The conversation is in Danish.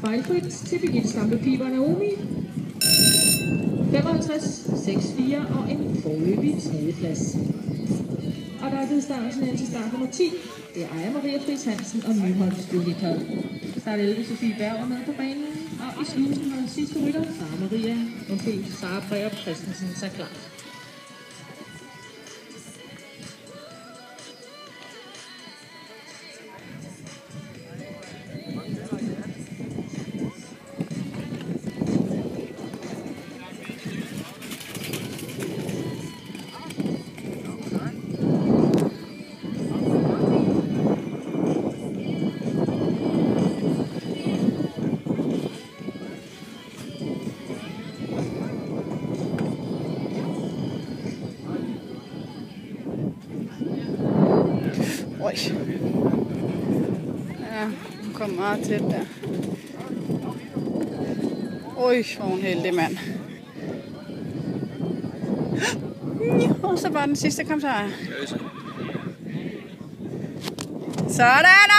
fejlfrit til Birgitte Stampe-Piber Naomi. 55, 6-4 og en foreløbig 3. plads. Og der er givet starten ind til start nummer 10. Det er Aya Maria Friis Hansen og Nyholms Julika. Start 11 Sofie Berger med på banen. Og i slusen har sidste rytter Sara Breger Christensen sig klar. Oj. Ja, hun kom meget tæt der. Oj, hvor hun heldig, mand. Og så var den sidste kom så. Sådan!